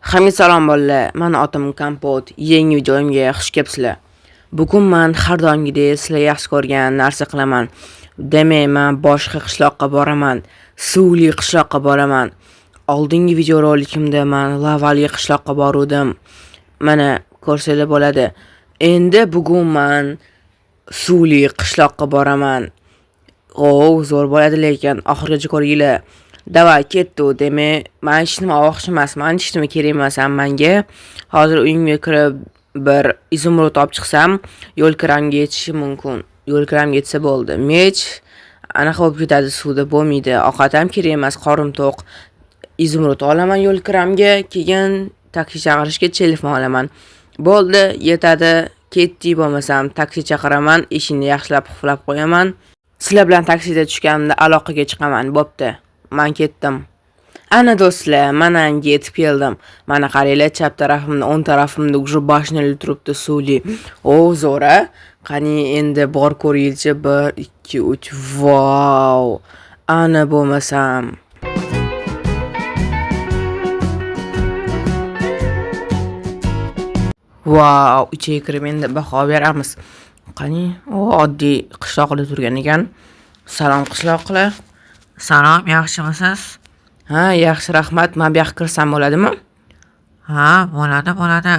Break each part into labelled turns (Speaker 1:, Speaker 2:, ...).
Speaker 1: Hamma salom bolalar. Meni otim Kompot. Yangi videoimga xush kelibsizlar. Bugun men har doimgidek sizlar yaxshi ko'rgan narsa qilaman. Demak, men boshqa qishloqqa boraman. Suvli qishloqqa boraman. Oldingi videorolikimda men lavali qishloqqa bordim. Mana ko'rsanglar bo'ladi. Endi bugun men suvli qishloqqa boraman. Zo'r bo'ladi lekin oxirigacha ko'ringlar. Davay ketdi demak, men hech nima olmoqchi emasman, hech nima kerak emas menga. Hozir uyimga kirib bir izumrud olib chiqsam, yo'l kiramga yetishi mumkin. Yo'l kiramga yetsa bo'ldi. Mech anaqa bo'lib ketadi suvda bo'lmaydi. Ovqat ham kerak emas, qorim to'q. Izumrud olaman yo'l kiramga, keyin taksi chaqirishga telefon olaman. Bo'ldi, yetadi. Ketdi bo'lmasam taksi chaqiraman, eshikni yaxshilab qulflab qo'yaman. Sizlar bilan taksida tushganimda aloqaga chiqaman. Bo'pti. Men ketdim. Ana do'stlar, mana yetib keldim. Mana qaranglar, chap tarafimda, o'ng tarafimda уже boshnali turibdi suvli. Zo'ra. Qani endi bor ko'ringchi 1 2 3. Vau! Ana bo'lmasam. Vau, ichiga kirib endi baho beramiz. Qani, oddiy qishloqda turgan ekan. Salom qishloqlar.
Speaker 2: Salom, yaxshimisiz?
Speaker 1: Ha, yaxshi, rahmat. Men bu yoqqa kirsam bo'ladimi?
Speaker 2: Ha, bo'ladi.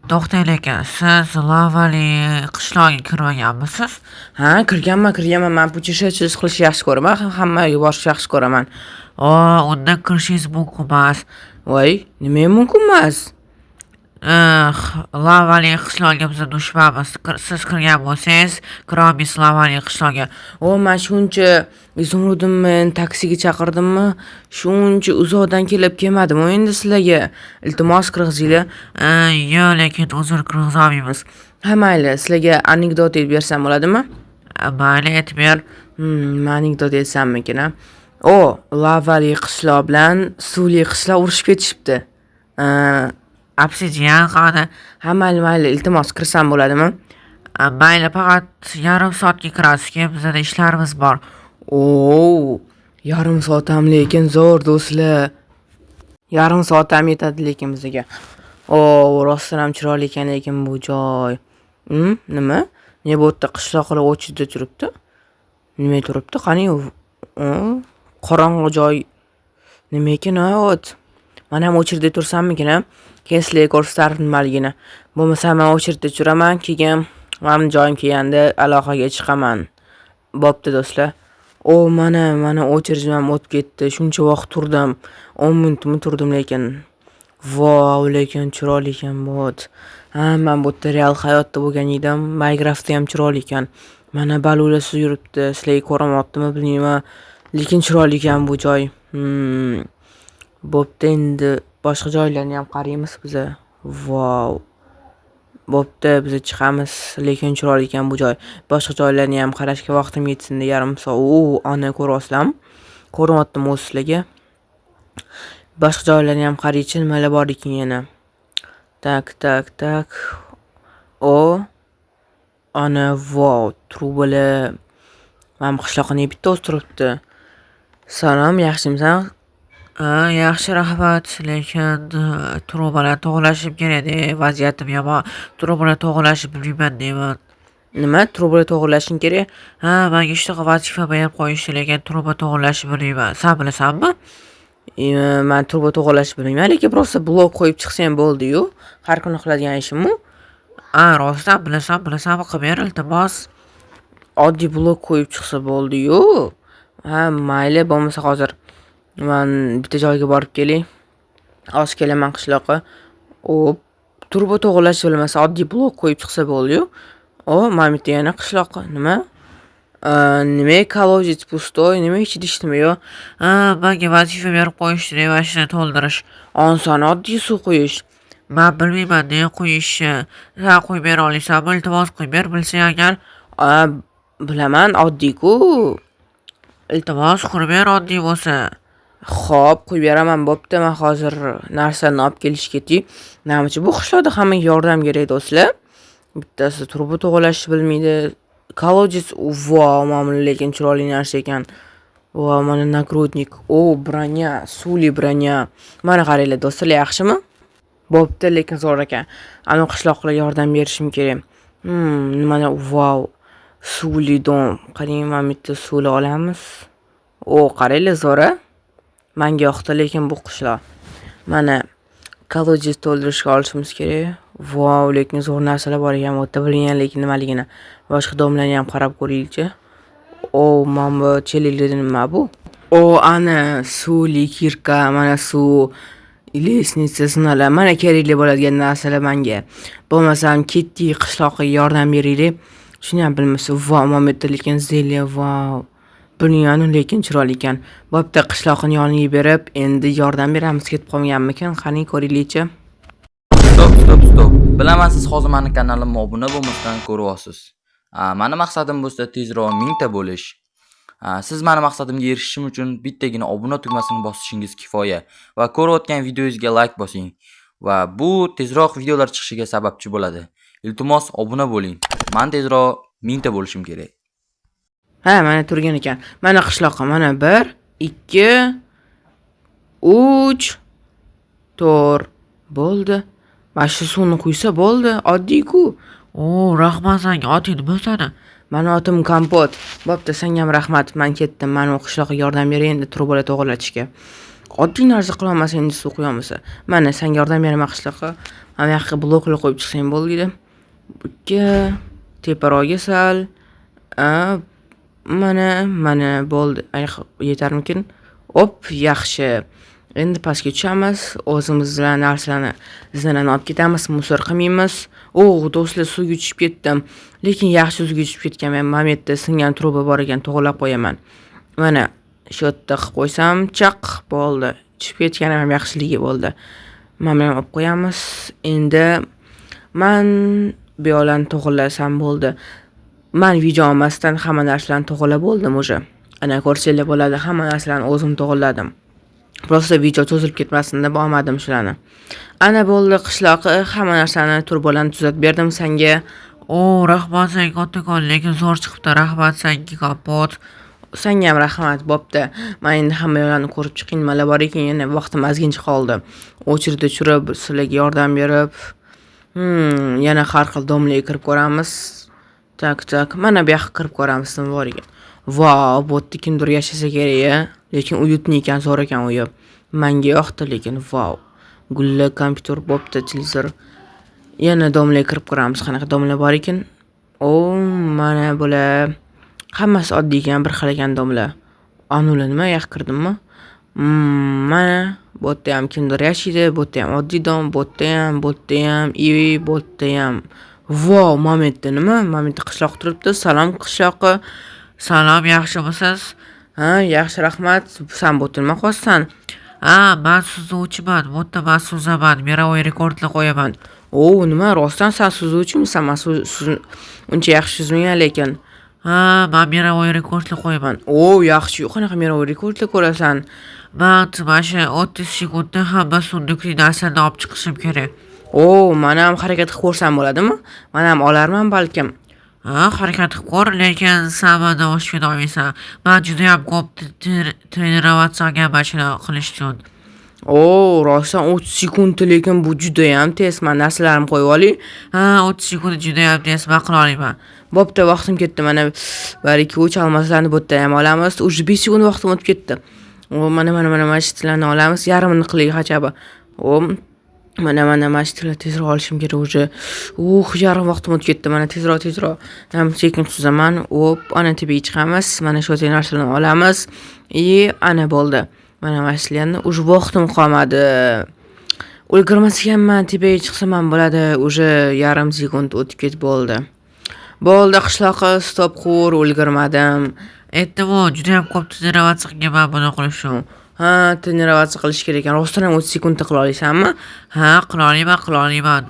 Speaker 2: To'xtang lekin, siz lavali qishlog'iga kirmaganmisiz?
Speaker 1: Ha, kirganman. Men putешествие qilishni yaxshi ko'raman. Hammaga borishni yaxshi ko'raman.
Speaker 2: Unda kirishingiz mumkin emas.
Speaker 1: Voy, nima mumkin emas?
Speaker 2: Lavali qishlog'iga biz dushmanmiz. Siz kirgan bo'lsangiz, kirolmaysiz lavali qishlog'iga.
Speaker 1: Men shuncha izumrudimni taksiga chaqirdimmi? Shuncha uzoqdan kelib kelmadim. Endi sizlarga iltimos kirgizinglar.
Speaker 2: Yo'q, lekin uzr kirgiza olmaymiz.
Speaker 1: Ha, mayli, sizlarga anekdot aytib bersam bo'ladimi?
Speaker 2: Mayli, aytib ber.
Speaker 1: Men anekdot aytsammikin. Lavali qishloq bilan suvli qishloq urushib ketishibdi.
Speaker 2: Obsidian qani?
Speaker 1: Ha, mayli, iltimos kirsam bo'ladimi?
Speaker 2: Mayli, faqat yarim soatga kirasiz, bizda ishlarimiz bor.
Speaker 1: Yarim soat ham lekin zo'r do'stlar. Yarim soat ham yetadi lekin bizga. Rostdan ham chiroyli ekan lekin bu joy. Nima? Ne bo'tda qishloqlar o'chida turibdi? Nima turibdi? Qani qorong'i joy. Nima ekan ot? Men ham o'chirda tursammikin? Keyin sizlarga ko'rsatardim nimaligini. Bo'lmasa men o'chirda turaman, keyin men joyim kelganda aloqaga chiqaman. Bo'pti do'stlar. Mana o'chirjim ham o'tib ketdi. Shuncha vaqt turdim. 10 minutmi turdim lekin. Vau, lekin chiroyli ekan bu. Men bu yerda real hayotda bo'lgan edim. Minecraftda ham chiroyli ekan. Mana baluvlar suv yuribdi. Sizlarga ko'ramayaptimi bilmayman, lekin chiroyli ekan bu joy. Bo'pti, endi boshqa joylarni ham qaraymiz biz. Vau. Bo'pti, biz chiqamiz, lekin chiroyli ekan bu joy. Boshqa joylarni ham qarashga vaqtim yetsin-da yarim soat. Ana ko'ryapsizlarmi? Ko'ryaptimi o'z sizlarga? Boshqa joylarni ham qaraychi, nimalar bor ekan yana. Tak. Ana vau, trubalar. Men qishloqning bitta o'z turibdi. Salom, yaxshimisan?
Speaker 2: Yaxshi, rahmat, lekin trubalar to'g'rilashib kerak-da, vaziyatim yomon. Trubalar to'g'rilashib bilmayman deyman.
Speaker 1: Nima? Trubalar to'g'rilashing kerak?
Speaker 2: Menga shunaqa vazifa berib qo'yishdi, lekin truba to'g'rilashib bilmayman. Sen bilasanmi?
Speaker 1: Men truba to'g'rilashib bilmayman, lekin просто blok qo'yib chiqsam bo'ldi-yu. Har kuni qiladigan ishim-ku.
Speaker 2: Rostdan bilasanmi? Qilib ber, iltimos.
Speaker 1: Oddiy blok qo'yib chiqsa bo'ldi-yu. Mayli, bo'lmasa hozir men bitta joyga borib kelay. Hozir kelaman qishloqqa. Truba to'g'rilash bilmasa oddiy blok qo'yib chiqsa bo'ldi-yu. Men bitta yana qishloqqa. Nima? Nima kolodец pustoy, nima ichidishdimi yo?
Speaker 2: Menga vazifa berib qo'yishdi, mashina to'ldirish.
Speaker 1: Oson oddiy suv quyish.
Speaker 2: Men bilmayman ne quyishni. Sen qo'yib bera olasanmi? Iltimos qo'yib ber, bilsang agar.
Speaker 1: Bilaman, oddiy-ku.
Speaker 2: Iltimos qilib ber, oddiy bo'lsa.
Speaker 1: Xo'p, qo'yib beraman. Bo'pti, men hozir narsani olib kelishga ketay. Namichi bu qishloqda hammaga yordam kerak do'stlar. Bittasi truba to'g'rilashni bilmaydi. Kolodец, vau, mana lekin chiroyli narsa ekan. Mana nagrodnik. Bronya, suvli bronya. Mana qaranglar do'stlar, yaxshimi? Bo'pti, lekin zo'r ekan. Ana qishloqlarga yordam berishim kerak. Nimani vau. Suvli dom. Qarang, mana bu yerda suvli olamiz. Qaranglar zo'r-a? Menga yoqdi, lekin bu qishloq. Mana kolodez to'ldirishga olishimiz kerak. Vau, lekin zo'r narsalar bor ekan. Bu yerda bilgan lekin nimaligini. Boshqa domlarni ham qarab ko'raylik-chi. Mana bu cheliklar nima bu? Ana suvli kirka, mana suv lesnitsa sinalar. Mana kerakli bo'ladigan narsalar menga. Bo'lmasam ketdik qishloqqa yordam beraylik. Shuni ham bilmasa, vau, mana bu yerda lekin zelya, vau. Bunyoni lekin chiroyli ekan. Bo'pti, qishloqning yoniga berib, endi yordam beramiz. Ketib qolganmikan? Qani ko'raylik-chi.
Speaker 3: Stop. Bilaman, siz hozir meni kanalimga obuna bo'lmasdan ko'ryapsiz. Meni maqsadim bo'lsa tezroq 1000 ta bo'lish. Siz meni maqsadimga erishishim uchun bittagina obuna tugmasini bosishingiz kifoya va ko'rayotgan videoyingizga like bosing va bu tezroq videolar chiqishiga sababchi bo'ladi. Iltimos obuna bo'ling. Men tezroq 1000 ta bo'lishim kerak.
Speaker 1: Mana turgan ekan. Mana qishloqqa mana 1, 2, 3, 4 bo'ldi. Mana shu suvni quysa bo'ldi, oddiy-ku.
Speaker 2: Rahmat senga. Oting nima sani?
Speaker 1: Mani otim Kompot. Bo'pti, senga ham rahmat. Men ketdim. Mana u qishloqqa yordam bering endi trubalar to'g'irlatishga. Oddiy narsa qila olmasa endi suv quyamiz. Mana senga yordam beraman qishloqqa. Mana yoqqa bloklar qo'yib chiqsang bo'ldi. Buga teparoqga sal. Mana bo'ldi. Yetarmikin? Yaxshi. Endi pastga tushamiz. O'zimiz bilan narsalarni izlanani olib ketamiz, musor qilmaymiz. Do'stlar, suvga tushib ketdim. Lekin yaxshi suvga tushib ketganman. Mana bu yerda singan truba bor ekan, to'g'rilab qo'yaman. Mana shu yerda qilib qo'ysam, chaq bo'ldi. Tushib ketganim ham yaxshiligi bo'ldi. Mana ham olib qo'yamiz. Endi men bu yo'lni to'g'rilasam bo'ldi. Men video olmasdan hamma narsalarni to'g'rilab bo'ldim o'sha. Ana ko'rsanglar bo'ladi, hamma narsalarni o'zim to'g'riladim. Prosta video cho'zilib ketmasin deb olmadim shularni. Ana bo'ldi qishloqqa, hamma narsani turbalarni tuzatib berdim senga.
Speaker 2: Rahmat senga kattakon, lekin zo'r chiqibdi. Rahmat senga Kompot.
Speaker 1: Senga ham rahmat. Bo'pti. Men endi hamma yo'llarni ko'rib chiqing, nimalar bor ekan, yana vaqtim ozgincha qoldi. O'chirda tushirib, sizlarga yordam berib, yana har xil domlarga kirib ko'ramiz. Tak. Mana bu yoqqa kirib ko'ramiz, nima bor ekan. Vau, bu yerda kimdir yashasa kerak-a. Lekin uyutni ekan, zo'r ekan uyi. Menga yoqdi, lekin vau. Gullar, kompyuter, bo'pti, televizor. Yana domlarga kirib ko'ramiz, qanaqa domlar bor ekan. Mana bular hammasi oddiy ekan, bir xil ekan domlar. Anular nima, yoqqa kirdimmi? Mana bu yerda ham kimdir yashaydi, bu yerda ham oddiy dom, bu yerda ham. Vau, mana bu yerda nima? Mana bu yerda qishloq turibdi. Salom qishloqqa.
Speaker 2: Salom, yaxshimisiz?
Speaker 1: Yaxshi, rahmat. Sen bu yerda nima qilyapsan?
Speaker 2: Men suzuvchiman. Bu yerda men suzaman. Mировой rekordlar qo'yaman.
Speaker 1: Nima, rostdan sen suzuvchimisan? Men uncha yaxshi suzmayman lekin.
Speaker 2: Men mировой rekordlar qo'yaman.
Speaker 1: Yaxshi. Qanaqa mировой rekordlar ko'rasan?
Speaker 2: Men mana shu 30 sekundda hamma suvdagi narsani olib chiqishim kerak.
Speaker 1: Mana ham harakat qilib ko'rsam bo'ladimi? Men ham olarman balkim.
Speaker 2: Harakat qilib ko'r, lekin sen mendan oshib olmaysan. Men juda ham ko'p trenироваться qilganman shuni qilish uchun.
Speaker 1: Rostdan 30 sekund, lekin bu juda ham tez. Men narsalarimni qo'yib olay.
Speaker 2: 30 sekund juda ham tez, men qila olaman.
Speaker 1: Bo'pti, vaqtim ketdi. Mana 1-2-3 almaslarni bu yerda ham olamiz. Уже 5 sekund vaqtim o'tib ketdi. Mana shitlarni olamiz. Yarmini qilaylik hachaba. Mana shitlar tezroq olishim kerak уже. Yarim vaqtim o'tib ketdi. Mana tezroq. Ham sekin suzaman. Ana tepaga chiqamiz. Mana shu narsalarni olamiz. Ana bo'ldi. Mana shitlarni уже vaqtim qolmadi. Ulgurmasam tepaga chiqsam ham bo'ladi. Уже yarim sekund o'tib ketib bo'ldi. Qishloqqa stop qur, ulgurmadim.
Speaker 2: Aytdim-ku, juda ham ko'p trenироваться qilganman buni qilish uchun.
Speaker 1: Trenироваться qilish kerak ekan. Rostdan ham 30 sekundda qila olasanmi?
Speaker 2: Qila olaman.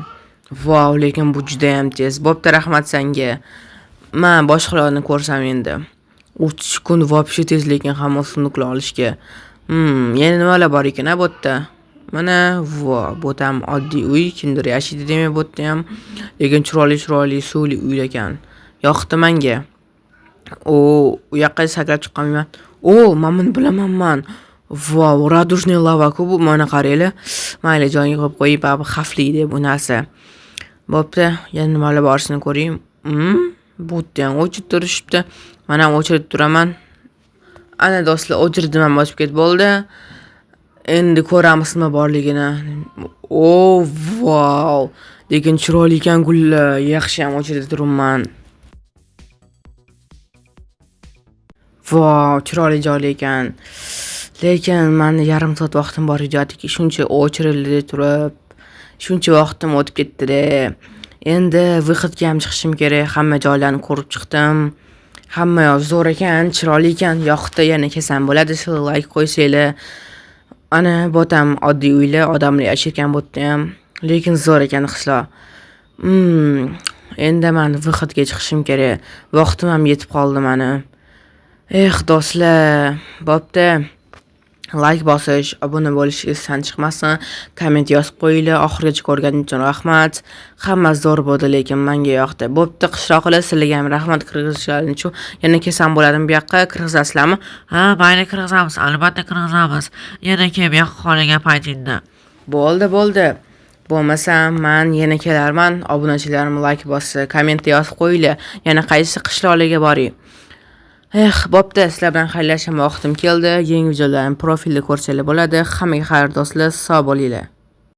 Speaker 1: Vau, lekin bu juda ham tez. Bo'pti, rahmat senga. Men boshqalarni ko'rsam endi. 30 sekund вообще tez, lekin hamma suvni qila olishga. Yana nimalar bor ekan bu yerda? Mana bu ham oddiy uy, kimdir yashaydi demay bu yerda ham. Lekin chiroyli suvli uy ekan. Yoqdi menga. U yoqqa sakrab chiqamayman. Men buni bilaman. Vau, radujniy lava-ku bu, mana qaranglar. Mayli, joyiga qo'yib qo'yib, bu xavfli deb bu narsa. Bo'pti, yana nimalar borishini ko'ring. Bu yerda ham o'chirib turishibdi. Men ham o'chirib turaman. Ana do'stlar, o'chirdim ham bosib ketib bo'ldi. Endi ko'ramiz nima borligini. O, vau! Lekin chiroyli ekan gullar. Yaxshi ham o'chirib turibman. Vau, chiroyli joy ekan. Lekin meni yarim soat vaqtim bor ijodiki, shuncha o'chirildi turib, shuncha vaqtim o'tib ketdi-da. Endi выходga ham chiqishim kerak. Hamma joylarni ko'rib chiqdim. Hamma yoq zo'r ekan, chiroyli ekan. Yoqda yana kelsam bo'ladi, like qo'ysanglar. Ana botam oddiy uylar, odamlar yashayotgan bu yerda ham. Lekin zo'r ekan qishloq. Endi men выходga chiqishim kerak. Vaqtim ham yetib qoldi meni. Do'stlar, bo'pti. Like bosish, obuna bo'lish esdan chiqmasin, komment yozib qo'yinglar. Oxirigacha ko'rganingiz uchun rahmat. Hamma zo'r bo'ldi, lekin menga yoqdi. Bo'pti, qishloqlar, sizlarga ham rahmat. Kirgizishlaring uchun yana kelsam bo'ladimi bu yoqqa? Kirgizasizlarmi?
Speaker 2: Ha, mayli kirgizamiz, albatta kirgizamiz. Yana kelib yoqqa qolgan paytingda.
Speaker 1: Bo'ldi. Bo'lmasam men yana kelarman. Obunachilarim like bosib, komment yozib qo'yinglar. Yana qaysi qishloqlarga boring. Bo'pti, sizlar bilan xayrlashishim vaqtim keldi. Yangi videolarni profilda ko'rsanglar bo'ladi. Hammaga xayr do'stlar, sog' bo'linglar.